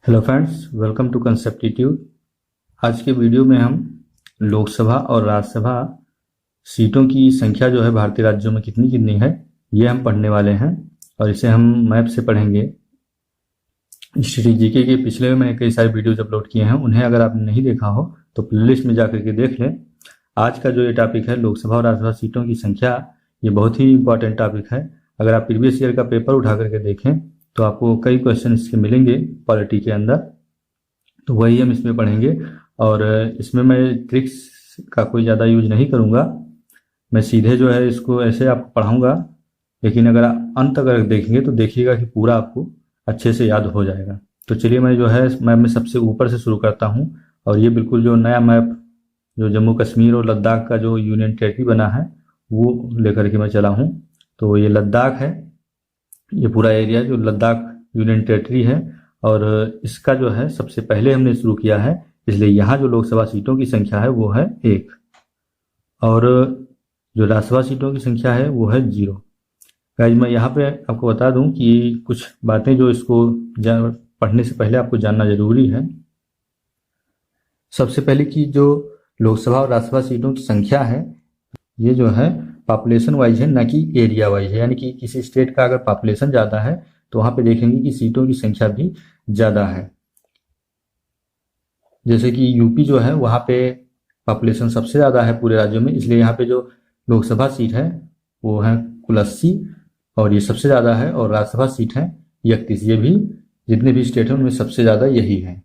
Hello friends, welcome to Conceptitude. आज के video में हम लोकसभा और राज्यसभा सीटों की संख्या जो है भारतीय राज्यों में कितनी कितनी है ये हम पढ़ने वाले हैं और इसे हम मैप से पढ़ेंगे। हिस्ट्री जीके के पिछले में मैंने कई सारे वीडियोज अपलोड किए हैं, उन्हें अगर आपने नहीं देखा हो तो प्लेलिस्ट में जाकर के देख लें। आज का जो ये टॉपिक है लोकसभा और राज्यसभा सीटों की संख्या, ये बहुत ही इंपॉर्टेंट टॉपिक है। अगर आप प्रीवियस ईयर का पेपर उठा करके देखें तो आपको कई क्वेश्चन इसके मिलेंगे पॉलिटी के अंदर, तो वही हम इसमें पढ़ेंगे। और इसमें मैं ट्रिक्स का कोई ज़्यादा यूज नहीं करूँगा, मैं सीधे जो है इसको ऐसे आपको पढ़ाऊँगा, लेकिन अगर अंत अगर देखेंगे तो देखिएगा कि पूरा आपको अच्छे से याद हो जाएगा। तो चलिए मैं जो है मैप में सबसे ऊपर से शुरू करता हूँ। और ये बिल्कुल जो नया मैप जो जम्मू कश्मीर और लद्दाख का जो यूनियन टेरिटरी बना है वो लेकर के मैं चला हूँ। तो ये लद्दाख है, ये पूरा एरिया जो लद्दाख यूनियन टेरिटरी है और इसका जो है सबसे पहले हमने शुरू किया है, इसलिए यहाँ जो लोकसभा सीटों की संख्या है वो है 1 और जो राज्यसभा सीटों की संख्या है वो है 0। गाइस मैं यहाँ पे आपको बता दूं कि कुछ बातें जो इसको पढ़ने से पहले आपको जानना जरूरी है। सबसे पहले कि जो लोकसभा और राज्यसभा सीटों की संख्या है ये जो है पॉपुलेशन वाइज है, ना कि एरिया वाइज है। यानी कि किसी स्टेट का अगर पॉपुलेशन ज़्यादा है तो वहाँ पे देखेंगे कि सीटों की संख्या भी ज़्यादा है। जैसे कि यूपी जो है वहाँ पे पॉपुलेशन सबसे ज़्यादा है पूरे राज्यों में, इसलिए यहाँ पे जो लोकसभा सीट है वो है कुल 80 और ये सबसे ज़्यादा है। और राज्यसभा सीट है 31, ये भी जितने भी स्टेट हैं उनमें सबसे ज़्यादा यही है।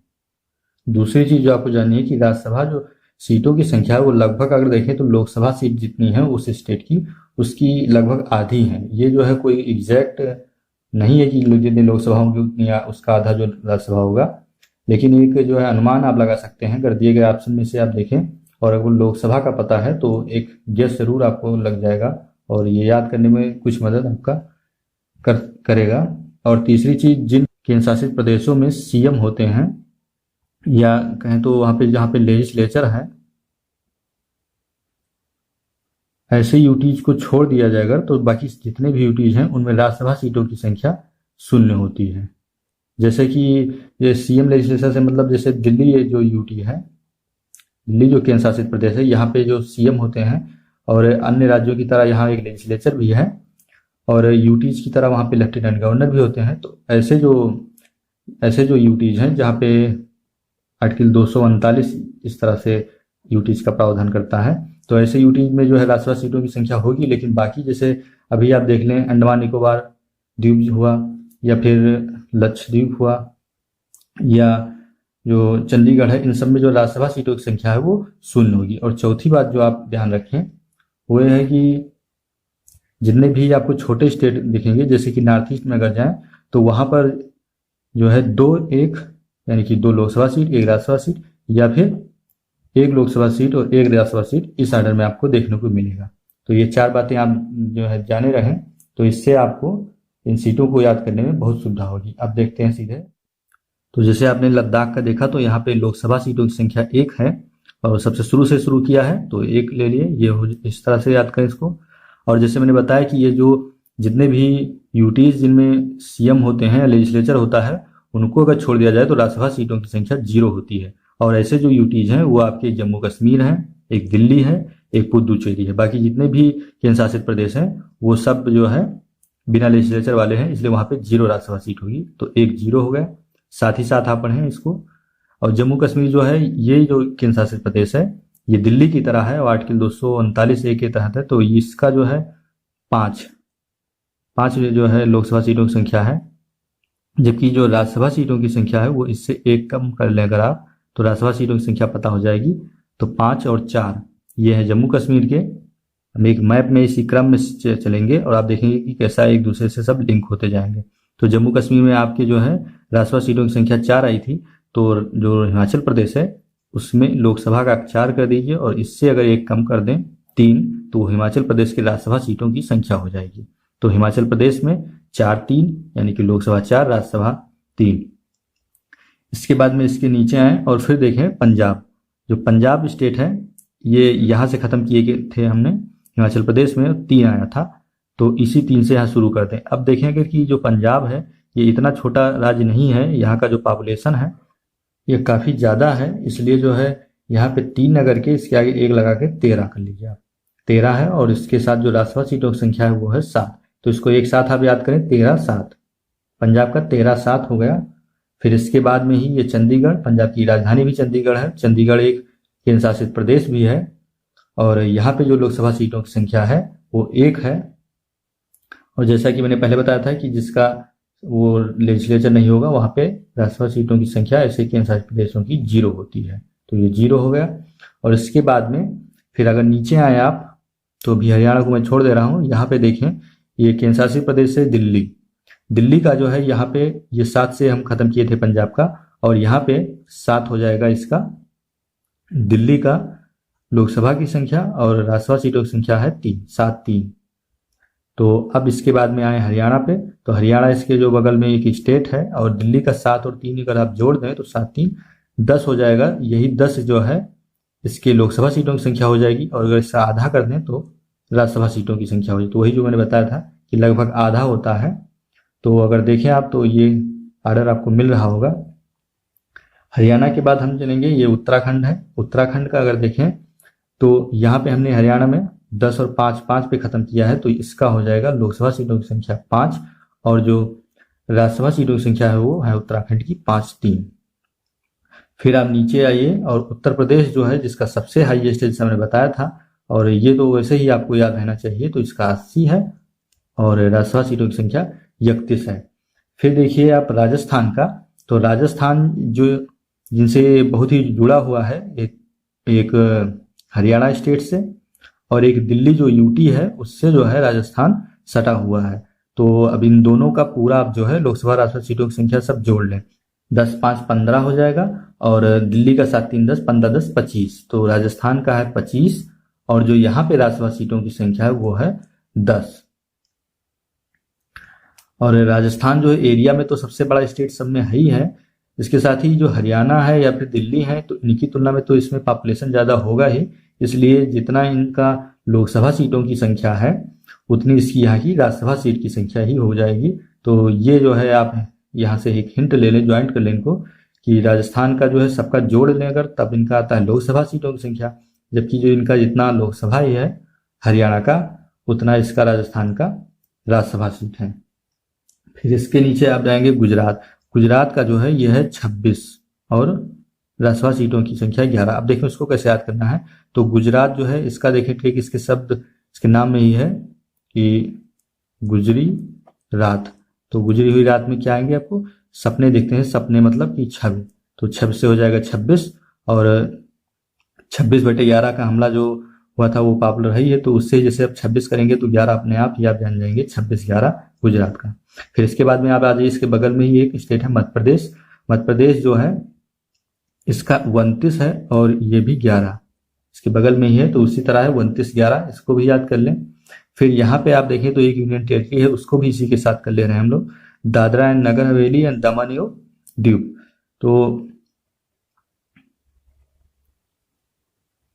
दूसरी चीज़ जो आपको जाननी है कि राज्यसभा जो सीटों की संख्या है वो लगभग अगर देखें तो लोकसभा सीट जितनी है उस स्टेट की उसकी लगभग आधी है। ये जो है कोई एग्जैक्ट नहीं है कि जितनी लोकसभा होंगी उतनी उसका आधा जो राज्यसभा होगा, लेकिन एक जो है अनुमान आप लगा सकते हैं। अगर दिए गए ऑप्शन में से आप देखें और अगर लोकसभा का पता है तो एक गेस जरूर आपको लग जाएगा और ये याद करने में कुछ मदद आपका करेगा। और तीसरी चीज, जिन केंद्र शासित प्रदेशों में सीएम होते हैं या कहें तो वहाँ पे जहाँ पे लेजिस्लेचर है, ऐसे यूटीज को छोड़ दिया जाएगा तो बाकी जितने भी यूटीज हैं उनमें राज्यसभा सीटों की संख्या 0 होती है। जैसे कि ये सीएम लेजिस्लेचर से मतलब जैसे दिल्ली ये जो यूटी है, दिल्ली जो केंद्र शासित प्रदेश है, यहाँ पे जो सीएम होते हैं और अन्य राज्यों की तरह यहाँ एक लेजिस्लेचर भी है और यूटीज की तरह वहाँ पे लेफ्टिनेंट गवर्नर भी होते हैं। तो ऐसे जो यूटीज हैं जहाँ पे आर्टिकल 239 इस तरह से यूटीज का प्रावधान करता है, तो ऐसे यूटीज में जो है राज्यसभा सीटों की संख्या होगी। लेकिन बाकी जैसे अभी आप देख लें अंडमान निकोबार द्वीप हुआ या फिर लक्षद्वीप हुआ या जो चंडीगढ़ है, इन सब में जो राज्यसभा सीटों की संख्या है वो 0 होगी। और चौथी बात जो आप ध्यान रखें वो ये है कि जितने भी आपको छोटे स्टेट दिखेंगे जैसे कि नॉर्थ ईस्ट में अगर जाएं तो वहाँ पर जो है 2-1 यानी कि 2 लोकसभा सीट 1 राज्यसभा सीट या फिर 1 लोकसभा सीट और 1 राज्यसभा सीट इस ऑर्डर में आपको देखने को मिलेगा। तो ये 4 बातें आप जो है जाने रहें तो इससे आपको इन सीटों को याद करने में बहुत सुविधा होगी। अब देखते हैं सीधे। तो जैसे आपने लद्दाख का देखा तो यहाँ पे लोकसभा सीटों की संख्या 1 है और सबसे शुरू से शुरू किया है तो 1 ले लिए, ये इस तरह से याद करें इसको। और जैसे मैंने बताया कि ये जो जितने भी यूटीज जिनमें सीएम होते हैं या लेजिस्लेचर होता है उनको अगर छोड़ दिया जाए तो राज्यसभा सीटों की संख्या 0 होती है। और ऐसे जो यूटीज हैं वो आपके जम्मू कश्मीर हैं, एक दिल्ली है, एक पुदुचेरी है। बाकी जितने भी केंद्र शासित प्रदेश हैं वो सब जो है बिना लेजिस्लेचर वाले हैं, इसलिए वहाँ पे 0 राज्यसभा सीट होगी। तो 1 0 हो गया, साथ ही साथ आप पढ़ें इसको। और जम्मू कश्मीर जो है ये जो केंद्र शासित प्रदेश है ये दिल्ली की तरह है और आर्टिकल 239A के तहत है, तो इसका जो है 5 जो है लोकसभा सीटों की संख्या है। जबकि जो राज्यसभा सीटों की संख्या है वो इससे 1 कम कर लें अगर आप तो राज्यसभा सीटों की संख्या पता हो जाएगी। तो 5 और 4 ये है जम्मू कश्मीर के। हम एक मैप में इसी क्रम में चलेंगे और आप देखेंगे कि कैसा एक दूसरे से सब लिंक होते जाएंगे। तो जम्मू कश्मीर में आपके जो है राज्यसभा सीटों की संख्या 4 आई थी, तो जो हिमाचल प्रदेश है उसमें लोकसभा का 4 कर दीजिए और इससे अगर 1 कम कर दें 3 तो हिमाचल प्रदेश के राज्यसभा सीटों की संख्या हो जाएगी। तो हिमाचल प्रदेश में 4-3 यानी कि लोकसभा 4 राज्यसभा 3। इसके बाद में इसके नीचे आए और फिर देखें पंजाब, जो पंजाब स्टेट है ये यहाँ से खत्म किए थे हमने, हिमाचल प्रदेश में 3 आया था तो इसी 3 से यहाँ शुरू करते हैं। अब देखेंगे कि जो पंजाब है ये इतना छोटा राज्य नहीं है, यहाँ का जो पॉपुलेशन है ये काफ़ी ज़्यादा है, इसलिए जो है यहाँ पे 3 न करके इसके आगे 1 लगा के 13 कर लीजिए आप। 13 है और इसके साथ जो राज्यसभा सीटों की संख्या है वो है 7। तो इसको एक साथ आप याद करें, 13-7, पंजाब का 13-7 हो गया। फिर इसके बाद में ही ये चंडीगढ़, पंजाब की राजधानी भी चंडीगढ़ है, चंडीगढ़ एक केंद्र शासित प्रदेश भी है और यहाँ पे जो लोकसभा सीटों की संख्या है वो 1 है। और जैसा कि मैंने पहले बताया था कि जिसका वो लेजिस्लेचर नहीं होगा वहाँ पे राज्यसभा सीटों की संख्या ऐसे केंद्र शासित प्रदेशों की 0 होती है, तो ये 0 हो गया। और इसके बाद में फिर अगर नीचे आए आप तो भी हरियाणा को मैं छोड़ दे रहा हूँ, यहाँ पे देखें ये केंद्र शासित प्रदेश है दिल्ली। दिल्ली का जो है यहाँ पे ये 7 से हम खत्म किए थे पंजाब का, और यहाँ पे 7 हो जाएगा इसका दिल्ली का लोकसभा की संख्या, और राज्यसभा सीटों की संख्या है 3-7-3। तो अब इसके बाद में आए हरियाणा पे, तो हरियाणा इसके जो बगल में एक स्टेट है और दिल्ली का 7 और 3 अगर आप जोड़ दें तो 7-3 10 हो जाएगा। यही 10 जो है इसके लोकसभा सीटों की संख्या हो जाएगी, और अगर इसका आधा कर दें तो राज्यसभा सीटों की संख्या हो जाएगी। तो वही जो मैंने बताया था कि लगभग आधा होता है। तो अगर देखें आप तो ये आर्डर आपको मिल रहा होगा। हरियाणा के बाद हम चलेंगे, ये उत्तराखंड है। उत्तराखंड का अगर देखें तो यहाँ पे हमने हरियाणा में 10 और 5 पे खत्म किया है, तो इसका हो जाएगा लोकसभा सीटों की संख्या 5, और जो राज्यसभा सीटों की संख्या है वो है उत्तराखंड की 5-3। फिर आप नीचे आइए और उत्तर प्रदेश जो है जिसका सबसे हाईएस्ट है जैसे मैंने बताया था, और ये तो वैसे ही आपको याद रहना चाहिए, तो इसका 80 है और राज्यसभा सीटों की संख्या 31 है। फिर देखिए आप राजस्थान का, तो राजस्थान जो जिनसे बहुत ही जुड़ा हुआ है, एक हरियाणा स्टेट से और एक दिल्ली जो यूटी है उससे जो है राजस्थान सटा हुआ है। तो अब इन दोनों का पूरा आप जो है लोकसभा राज्यसभा सीटों की संख्या सब जोड़ लें, 10-5-15 हो जाएगा, और दिल्ली का 7-3-10, 15-10 25, तो राजस्थान का है 25, और जो यहाँ पे राज्यसभा सीटों की संख्या है वो है 10। और राजस्थान जो एरिया में तो सबसे बड़ा स्टेट सब में है ही है, इसके साथ ही जो हरियाणा है या फिर दिल्ली है तो इनकी तुलना में तो इसमें पॉपुलेशन ज़्यादा होगा ही, इसलिए जितना इनका लोकसभा सीटों की संख्या है उतनी इसकी यहाँ की राज्यसभा सीट की संख्या ही हो जाएगी। तो ये जो है आप यहाँ से एक हिंट ले लें, ज्वाइंट कर लें इनको, कि राजस्थान का जो है सबका जोड़ लें अगर, तब इनका आता है लोकसभा सीटों की संख्या, जबकि जो इनका जितना लोकसभा ही है हरियाणा का उतना इसका राजस्थान का राज्यसभा सीट है। फिर इसके नीचे आप जाएंगे गुजरात। गुजरात का जो है ये है 26 और राज्यसभा सीटों की संख्या 11। अब देखें उसको कैसे याद करना है, तो गुजरात जो है इसका देखें ट्रिक इसके शब्द इसके नाम में ही है कि गुजरी रात। तो गुजरी हुई रात में क्या आएंगे आपको सपने दिखते हैं, सपने मतलब कि छवि, तो 26 से हो जाएगा 26, और 26/11 का हमला जो हुआ था वो पॉपुलर है ही है, तो उससे जैसे आप 26 करेंगे तो 11 अपने आप ही आप जान जाएंगे 26-11 गुजरात का। फिर इसके बाद में आप आ जाइए, इसके बगल में ही एक स्टेट है मध्य प्रदेश। मध्य प्रदेश जो है इसका 29 है और ये भी 11 इसके बगल में ही है, तो उसी तरह है 29-11, इसको भी याद कर लें। फिर यहाँ पे आप देखें तो एक यूनियन टेरिटरी है, उसको भी इसी के साथ कर ले रहे हैं हम लोग, दादरा एंड नगर हवेली एंड दमन और दीव। तो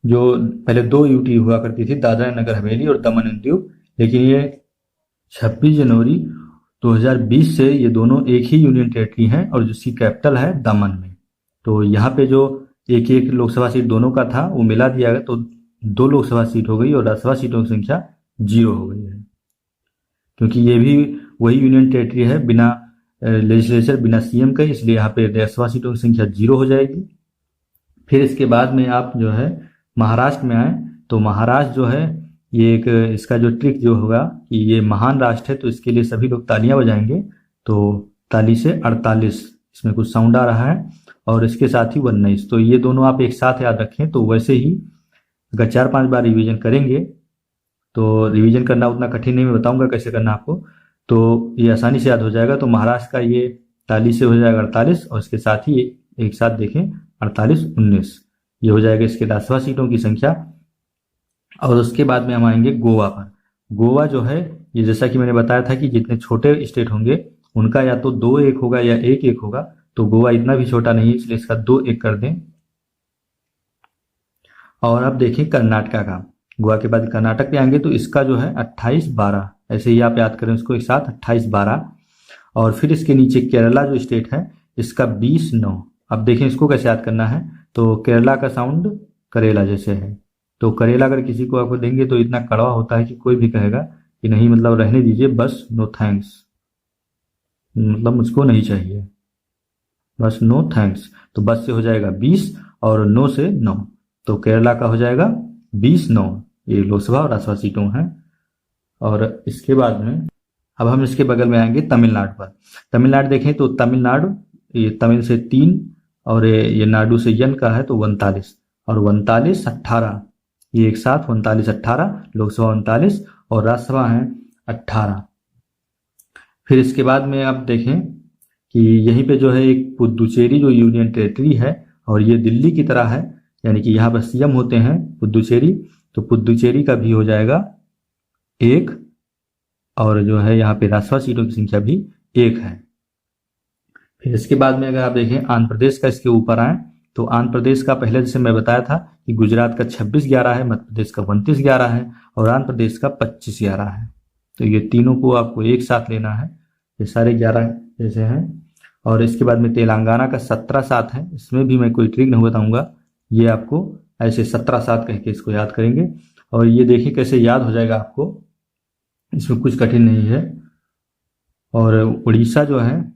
जो पहले 2 यूटी हुआ करती थी, दादरा एंड नगर हवेली और दमन एंड दीव, लेकिन ये 26 जनवरी 2020 से ये दोनों एक ही यूनियन टेरिटरी हैं और जिसकी कैपिटल है दमन में। तो यहाँ पे जो एक लोकसभा सीट दोनों का था वो मिला दिया गया, तो 2 लोकसभा सीट हो गई और राज्यसभा सीटों की संख्या 0 हो गई है, क्योंकि ये भी वही यूनियन टेरिटरी है बिना लेजिस्लेचर बिना सीएम के, इसलिए यहाँ पे राज्यसभा सीटों की संख्या 0 हो जाएगी। फिर इसके बाद में आप जो है महाराष्ट्र में आए, तो महाराष्ट्र जो है ये एक इसका जो ट्रिक जो होगा कि ये महान राष्ट्र है, तो इसके लिए सभी लोग तालियां बजाएंगे, तो ताली से 48 इसमें कुछ साउंड आ रहा है, और इसके साथ ही 19, तो ये दोनों आप एक साथ याद रखें। तो वैसे ही अगर 4-5 बार रिवीजन करेंगे तो रिवीजन करना उतना कठिन नहीं, मैं बताऊंगा कैसे करना आपको, तो ये आसानी से याद हो जाएगा। तो महाराष्ट्र का ये ताली से हो जाएगा 48, और इसके साथ ही एक साथ देखें 48-19, ये हो जाएगा इसके राज्यसभा सीटों की संख्या। और उसके बाद में हम आएंगे गोवा पर। गोवा जो है ये जैसा कि मैंने बताया था कि जितने छोटे स्टेट होंगे उनका या तो 2-1 होगा या 1-1 होगा, तो गोवा इतना भी छोटा नहीं है, इसलिए इसका 2-1 कर दें। और अब देखें कर्नाटका का, गोवा के बाद कर्नाटक पे आएंगे तो इसका जो है 28-12, ऐसे ही आप याद करें उसको एक साथ 28-12, और फिर इसके नीचे केरला जो स्टेट है इसका 20-9। अब देखें इसको कैसे याद करना है। तो केरला का साउंड करेला जैसे है, तो करेला अगर किसी को आपको देंगे तो इतना कड़वा होता है कि कोई भी कहेगा कि नहीं, मतलब रहने दीजिए, बस नो थैंक्स, मतलब मुझको नहीं चाहिए, बस नो थैंक्स। तो बस से हो जाएगा 20 और नो से 9, तो केरला का हो जाएगा 20-9। ये लोकसभा और राज्यसभा सीटों हैं। और इसके बाद में अब हम इसके बगल में आएंगे तमिलनाडु पर। तमिलनाडु देखें तो तमिलनाडु, ये तमिल से 3 और ये नाडु से यन का है तो 39 और 39-18, ये एक साथ 39-18, लोकसभा 39 और राज्यसभा है 18। फिर इसके बाद में आप देखें कि यहीं पे जो है एक पुदुचेरी जो यूनियन टेरिटरी है और ये दिल्ली की तरह है, यानी कि यहाँ पर सीएम होते हैं पुदुचेरी, तो पुदुचेरी का भी हो जाएगा 1 और जो है यहाँ पे राज्यसभा सीटों की संख्या भी 1 है। फिर इसके बाद में अगर आप देखें आंध्र प्रदेश का इसके ऊपर आए तो आंध्र प्रदेश का पहले जैसे मैं बताया था कि गुजरात का 26-11 है, मध्य प्रदेश का 29-11 है और आंध्र प्रदेश का 25-11 है। तो ये तीनों को आपको एक साथ लेना है, ये सारे 11 जैसे हैं। और इसके बाद में तेलंगाना का 17-7 है, इसमें भी मैं कोई ट्रिक नहीं बताऊंगा, ये आपको ऐसे 17-7 कह के इसको याद करेंगे। और ये देखिए कैसे याद हो जाएगा आपको, इसमें कुछ कठिन नहीं है। और उड़ीसा जो है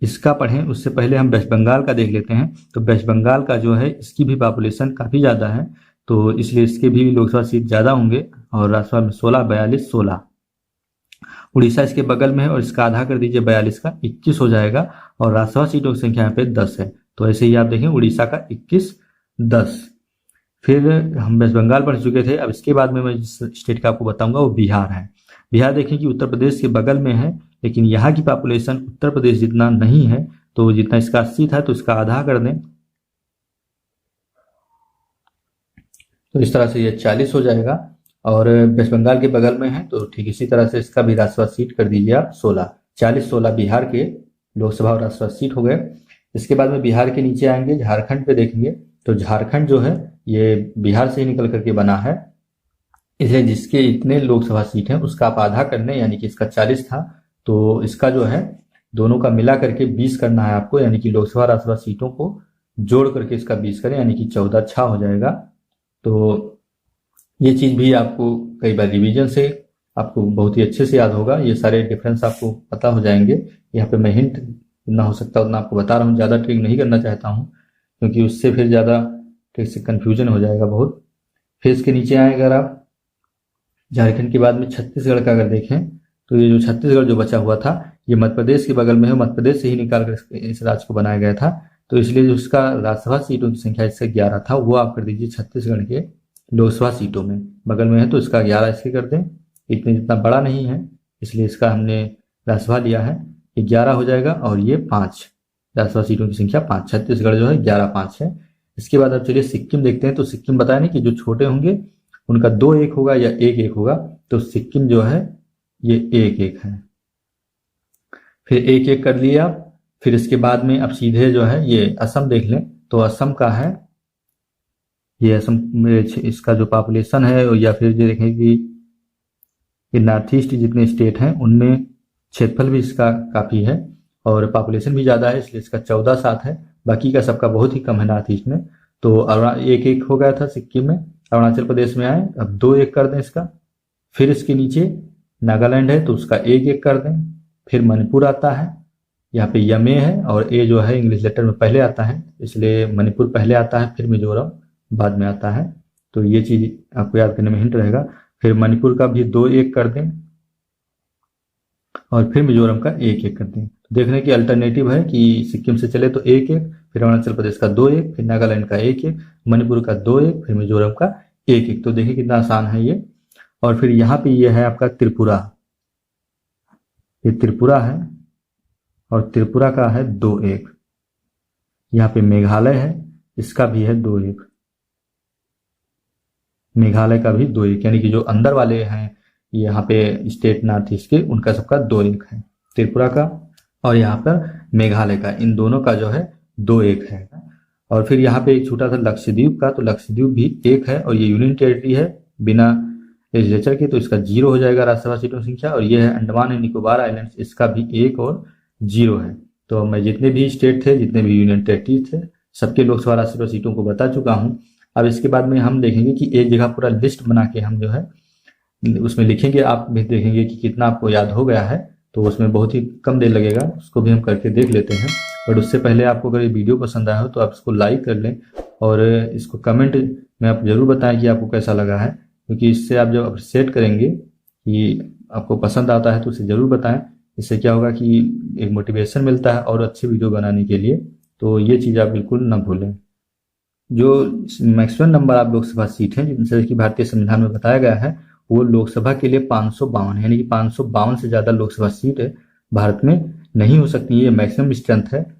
इसका पढ़ें उससे पहले हम वेस्ट बंगाल का देख लेते हैं। तो वेस्ट बंगाल का जो है इसकी भी पॉपुलेशन काफ़ी ज़्यादा है, तो इसलिए इसके भी लोकसभा सीट ज़्यादा होंगे और राज्यसभा में 16-42-16। उड़ीसा इसके बगल में है और इसका आधा कर दीजिए 42 का 21 हो जाएगा और राज्यसभा सीटों की संख्या यहाँ पे 10 है। तो ऐसे ही आप देखें उड़ीसा का 21-10। फिर हम वेस्ट बंगाल पढ़ चुके थे। अब इसके बाद में मैं जिस स्टेट का आपको बताऊंगा वो बिहार है। बिहार देखें कि उत्तर प्रदेश के बगल में है, लेकिन यहाँ की पॉपुलेशन उत्तर प्रदेश जितना नहीं है, तो जितना इसका 80 था तो इसका आधा कर दें तो इस तरह से ये 40 हो जाएगा। और वेस्ट बंगाल के बगल में है तो ठीक इसी तरह से इसका भी राज्यसभा सीट कर दीजिए आप 16। 40-16 बिहार के लोकसभा और राज्यसभा सीट हो गए। इसके बाद में बिहार के नीचे आएंगे, झारखंड पे देखेंगे तो झारखंड जो है ये बिहार से ही निकल करके बना है, इसलिए जिसके इतने लोकसभा सीट हैं उसका आप आधा करने, यानी कि इसका 40 था तो इसका जो है दोनों का मिला करके 20 करना है आपको, यानी कि लोकसभा राज्यसभा सीटों को जोड़ करके इसका 20 करें, यानी कि 14 हो जाएगा। तो ये चीज़ भी आपको कई बार रिवीजन से आपको बहुत ही अच्छे से याद होगा, ये सारे डिफरेंस आपको पता हो जाएंगे। यहाँ पे मैं हिंट जितना हो सकता है उतना आपको बता रहा हूँ, ज़्यादा ट्रिक नहीं करना चाहता हूँ क्योंकि उससे फिर ज़्यादा ट्रिक से कन्फ्यूजन हो जाएगा बहुत। फिर इसके नीचे आए अगर आप झारखंड के बाद में छत्तीसगढ़ का अगर देखें तो ये जो छत्तीसगढ़ जो बचा हुआ था ये मध्य प्रदेश के बगल में है, मध्य प्रदेश से ही निकाल कर इस राज्य को बनाया गया था, तो इसलिए जो इसका राज्यसभा सीटों की संख्या इससे 11 था वो आप कर दीजिए छत्तीसगढ़ के लोकसभा सीटों में बगल में है तो इसका 11 इसके कर दें। इतने जितना बड़ा नहीं है इसलिए इसका हमने राज्यसभा लिया है, ये 11 हो जाएगा और ये 5, राज्यसभा सीटों की संख्या 5, छत्तीसगढ़ जो है 11-5 है। इसके बाद अब चलिए सिक्किम देखते हैं। तो सिक्किम बताया नहीं कि जो छोटे होंगे उनका 2-1 होगा या 1-1 होगा, तो सिक्किम जो है ये 1-1 है। फिर 1-1 कर लिया आप। फिर इसके बाद में अब सीधे जो है ये असम देख लें तो असम का है, ये असम में इसका जो पॉपुलेशन है, या फिर जो देखें कि ये नॉर्थ ईस्ट जितने स्टेट हैं उनमें क्षेत्रफल भी इसका काफ़ी है और पॉपुलेशन भी ज़्यादा है, इसलिए इसका 14-7 है। बाकी का सबका बहुत ही कम है नॉर्थ ईस्ट में। तो 1-1 हो गया था सिक्किम में। अरुणाचल प्रदेश में आए, अब 2-1 कर दें इसका। फिर इसके नीचे नागालैंड है तो उसका 1-1 कर दें। फिर मणिपुर आता है, यहाँ पे यम ए है और ए जो है इंग्लिश लेटर में पहले आता है, इसलिए मणिपुर पहले आता है, फिर मिजोरम बाद में आता है। तो ये चीज़ आपको याद करने में हिंट रहेगा। फिर मणिपुर का भी 2-1 कर दें और फिर मिजोरम का 1-1 कर दें। तो देखने की अल्टरनेटिव है कि सिक्किम से चले तो 1-1, फिर अरुणाचल प्रदेश का 2-1, फिर नागालैंड का 1-1, मणिपुर का 2-1, फिर मिजोरम का 1-1। तो देखिए कितना आसान है ये। और फिर यहाँ पे ये है आपका त्रिपुरा, ये त्रिपुरा है और त्रिपुरा का है 2-1। यहाँ पे मेघालय है, इसका भी है 2-1, मेघालय का भी 2-1, यानी कि जो अंदर वाले हैं यहाँ पे स्टेट नॉर्थ ईस्ट के उनका सबका 2-1 है, त्रिपुरा का और यहाँ पर मेघालय का, इन दोनों का जो है 2-1 है। और फिर यहाँ पे एक छोटा सा लक्षद्वीप का, तो लक्षद्वीप भी 1 है और ये यूनियन टेरिटरी है, बिना लेजिस्लेचर के, तो इसका 0 हो जाएगा राज्यसभा सीटों की संख्या। और ये है अंडमान एंड निकोबार आइलैंड्स, इसका भी 1 और 0 है। तो मैं जितने भी स्टेट थे, जितने भी यूनियन टेरिटरी थे, सबके लोकसभा राज्यसभा सीटों को बता चुका हूँ। अब इसके बाद में हम देखेंगे कि एक जगह पूरा लिस्ट बना के हम जो है उसमें लिखेंगे, आप भी देखेंगे कि कितना आपको याद हो गया है। तो उसमें बहुत ही कम देर लगेगा, उसको भी हम करके देख लेते हैं। बट उससे पहले आपको अगर ये वीडियो पसंद आया हो तो आप इसको लाइक कर लें और इसको कमेंट में आप ज़रूर बताएं कि आपको कैसा लगा है, क्योंकि इससे आप जब अप्रिशिएट करेंगे कि आपको पसंद आता है तो उसे ज़रूर बताएं। इससे क्या होगा कि एक मोटिवेशन मिलता है और अच्छी वीडियो बनाने के लिए। तो ये चीज़ आप बिल्कुल ना भूलें। जो मैक्सिमम नंबर आप लोकसभा सीट हैं, जैसे कि भारतीय संविधान में बताया गया है, वो लोकसभा के लिए 552 है, यानी कि 552 से ज़्यादा लोकसभा सीट भारत में नहीं हो सकती। ये मैक्सिमम स्ट्रेंथ है।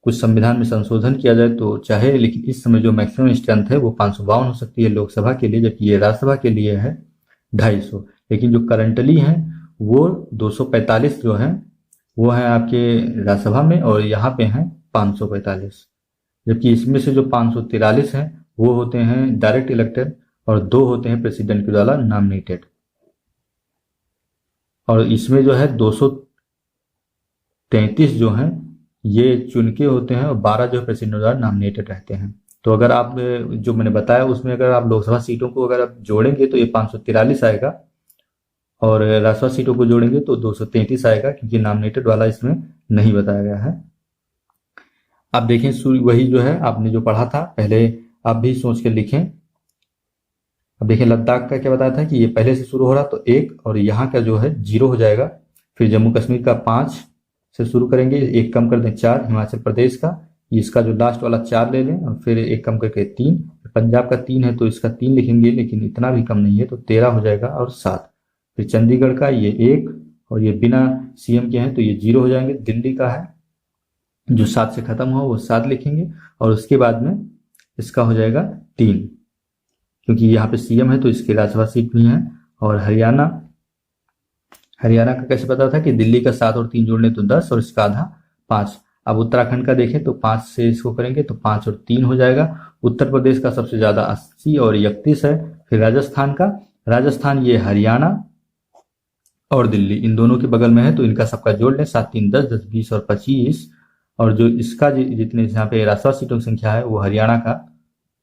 कुछ संविधान में संशोधन किया जाए तो चाहे, लेकिन इस समय जो मैक्सिमम स्ट्रेंथ है वो 552 हो सकती है लोकसभा के लिए, जबकि ये राज्यसभा के लिए है 250। लेकिन जो करंटली हैं वो 245 जो हैं वो हैं आपके राज्यसभा में, और यहाँ पे हैं 545। जबकि इसमें से जो 543 हैं वो होते हैं डायरेक्ट इलेक्टेड और 2 होते हैं प्रेसिडेंट के द्वारा नॉमिनेटेड। और इसमें जो है 233 जो हैं ये चुन के होते हैं और 12 जो प्रेसिडेंट द्वारा नॉमिनेटेड रहते हैं। तो अगर आप जो मैंने बताया उसमें अगर आप लोकसभा सीटों को अगर आप जोड़ेंगे तो ये 543 आएगा, और राज्यसभा सीटों को जोड़ेंगे तो 233 आएगा, क्योंकि नॉमिनेटेड वाला इसमें नहीं बताया गया है। आप देखें वही जो है आपने जो पढ़ा था पहले, आप भी सोच के लिखें। अब देखें लद्दाख का क्या बताया था कि ये पहले से शुरू हो रहा तो 1, और यहाँ का जो है 0 हो जाएगा। फिर जम्मू कश्मीर का 5 से शुरू करेंगे, 1 कम कर दें 4। हिमाचल प्रदेश का इसका जो लास्ट वाला 4 ले लें और फिर 1 कम करके 3। पंजाब का 3 है तो इसका 3 लिखेंगे, लेकिन इतना भी कम नहीं है तो 13 हो जाएगा और 7। फिर चंडीगढ़ का ये 1, और ये बिना सीएम के हैं तो ये 0 हो जाएंगे। दिल्ली का है जो 7 से खत्म हो वो 7 लिखेंगे, और उसके बाद में इसका हो जाएगा 3, क्योंकि यहाँ पे सीएम है तो इसके राज्यसभा सीट भी हैं। और हरियाणा का कैसे पता था कि दिल्ली का 7 और 3 जोड़ने तो 10 और इसका आधा 5। अब उत्तराखंड का देखें तो 5 से इसको करेंगे तो 5 और 3 हो जाएगा। उत्तर प्रदेश का सबसे ज्यादा 80 और 31 है। फिर राजस्थान ये हरियाणा और दिल्ली इन दोनों के बगल में है, तो इनका सबका जोड़ लें, 7 3 10 10 20 और 25। और जो इसका जितने यहाँ पे राज्यसभा सीटों की संख्या है वो हरियाणा का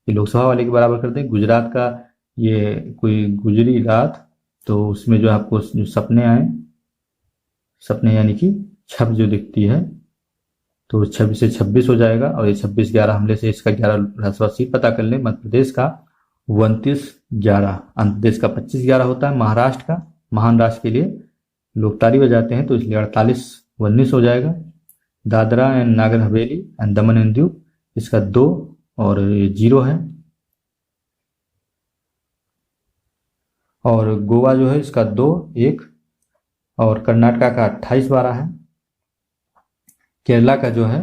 ये लोकसभा वाले के बराबर कर दें। गुजरात का ये कोई गुजरी रात, तो उसमें जो आपको जो सपने आए, सपने यानी कि छब जो दिखती है, तो 26 से 26 हो जाएगा। और ये 26 11 हमले से इसका 11 राज्यसभा सीट पता कर लें। मध्य प्रदेश का 29 11, आंध्र प्रदेश का 25 11 होता है। महाराष्ट्र का, महान राष्ट्र के लिए लोग ताली बजाते हैं तो इसलिए 48 19 हो जाएगा। Dadra and Nagar Haveli and Daman and Diu इसका 2 और 0 है। और गोवा जो है इसका 2 1, और कर्नाटका का 28 12 है। केरला का जो है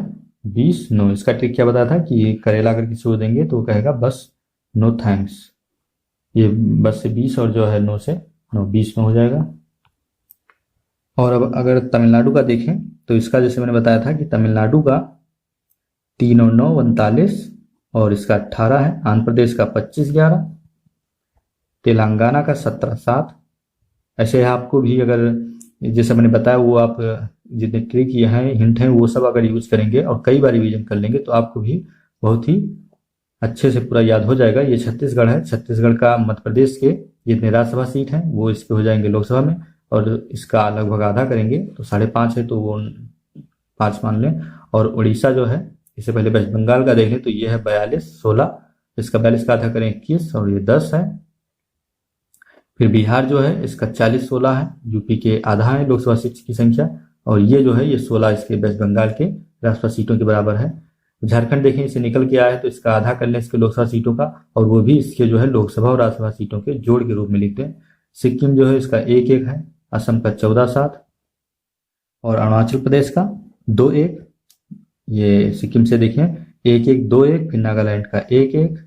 20 9। इसका ट्रिक क्या बताया था कि करेला अगर किसी को देंगे तो वो कहेगा बस नो थैंक्स। ये बस से 20 और जो है 9 से 9 20 में हो जाएगा। और अब अगर तमिलनाडु का देखें तो इसका जैसे मैंने बताया था कि तमिलनाडु का 3 और 9 39 और इसका 18 है। आंध्र प्रदेश का 25 11, तेलंगाना का 17 7। ऐसे आपको भी अगर जैसे मैंने बताया वो आप जितने ट्रिक ये हैं हिंट हैं वो सब अगर यूज करेंगे और कई बार रिवीजन कर लेंगे तो आपको भी बहुत ही अच्छे से पूरा याद हो जाएगा। ये छत्तीसगढ़ है, छत्तीसगढ़ का मध्य प्रदेश के जितने राज्यसभा सीट हैं वो इसके हो जाएंगे लोकसभा में, और इसका लगभग आधा करेंगे तो 5.5 है तो वो 5 मान लें। और उड़ीसा जो है, इससे पहले वेस्ट बंगाल का देख लें तो ये है 42 16, इसका 42 का आधा करें 21 और ये 10 है। फिर बिहार जो है इसका 40 16 है, यूपी के आधा है लोकसभा सीट की संख्या, और ये जो है ये 16 इसके वेस्ट बंगाल के राज्यसभा सीटों के बराबर है। झारखंड देखें इसे निकल के आया है तो इसका आधा कर लें इसके लोकसभा सीटों का, और वो भी इसके जो है लोकसभा और राज्यसभा सीटों के जोड़ के रूप में लिखते हैं। सिक्किम जो है इसका 1 1 है, असम का 14 7 और अरुणाचल प्रदेश का 2 1। ये सिक्किम से देखें 1 1 2 1, फिर नागालैंड का 1 1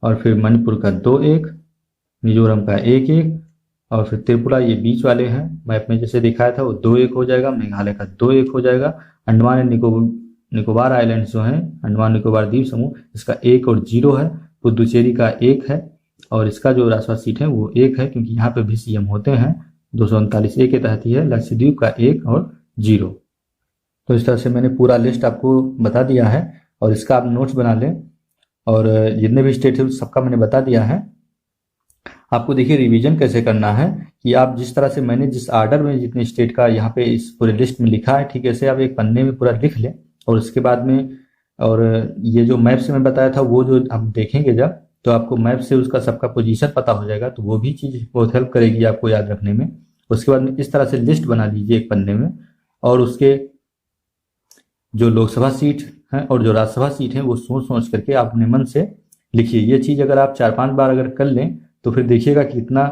और फिर मणिपुर का 2 1, मिजोरम का 1 1 और फिर त्रिपुरा ये बीच वाले हैं मैप में जैसे दिखाया था वो 2 1 हो जाएगा। मेघालय का 2 1 हो जाएगा। अंडमान एंड निकोबार आइलैंड्स जो हैं, अंडमान निकोबार द्वीप समूह, इसका 1 और 0 है। पुदुचेरी का 1 है और इसका जो राजसभा सीट है वो 1 है, क्योंकि यहाँ पे भी सीएम होते हैं। 239A के तहत ही है। लक्षद्वीप का 1 और 0। तो इस तरह से मैंने पूरा लिस्ट आपको बता दिया है, और इसका आप नोट्स बना लें। और जितने भी स्टेट है सबका मैंने बता दिया है। आपको देखिए रिवीजन कैसे करना है कि आप जिस तरह से मैंने जिस आर्डर में जितने स्टेट का यहाँ पे इस पूरे लिस्ट में लिखा है, ठीक है, ऐसे आप एक पन्ने में पूरा लिख लें। और उसके बाद में, और ये जो मैप से मैं बताया था वो जो आप देखेंगे जब, तो आपको मैप से उसका सबका पोजीशन पता हो जाएगा, तो वो भी चीज़ बहुत हेल्प करेगी आपको याद रखने में। उसके बाद में इस तरह से लिस्ट बना लीजिए एक पन्ने में, और उसके जो लोकसभा सीट हैं और जो राज्यसभा सीट हैं वो सोच सोच करके आप अपने मन से लिखिए। ये चीज़ अगर आप 4-5 बार अगर कर लें तो फिर देखिएगा कि कितना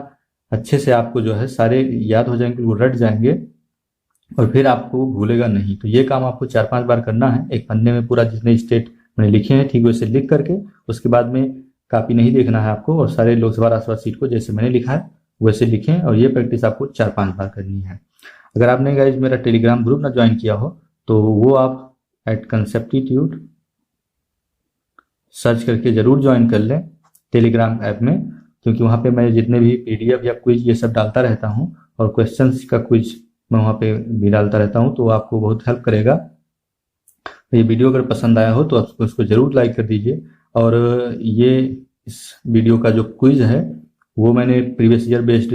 अच्छे से आपको जो है सारे याद हो जाएंगे, वो रट जाएंगे, और फिर आपको भूलेगा नहीं। तो ये काम आपको 4-5 बार करना है। एक पन्ने में पूरा जितने स्टेट मैंने लिखे हैं ठीक वैसे लिख करके, उसके बाद में कॉपी नहीं देखना है आपको, और सारे लोकसभा राज्यसभा सीट को जैसे मैंने लिखा है वैसे लिखें। और ये प्रैक्टिस आपको 4-5 बार करनी है। अगर आपने गाइज मेरा टेलीग्राम ग्रुप ना ज्वाइन किया हो तो वो आप @conceptitude सर्च करके जरूर ज्वाइन कर लें टेलीग्राम ऐप में, क्योंकि वहाँ पे मैं जितने भी PDF या क्विज ये सब डालता रहता हूँ, और क्वेश्चंस का क्विज मैं वहाँ पे भी डालता रहता हूँ, तो आपको बहुत हेल्प करेगा। ये वीडियो अगर पसंद आया हो तो आप उसको जरूर लाइक कर दीजिए। और ये इस वीडियो का जो क्विज है वो मैंने प्रीवियस ईयर बेस्ड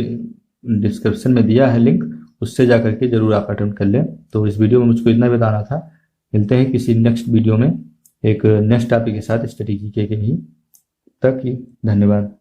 डिस्क्रिप्शन में दिया है लिंक, उससे जा करके जरूर आप अटेम्प्ट कर लें। तो इस वीडियो में मुझको इतना बताना था। मिलते हैं किसी नेक्स्ट वीडियो में एक नेक्स्ट टॉपिक के साथ स्टडी जीके के ही। तक ही धन्यवाद।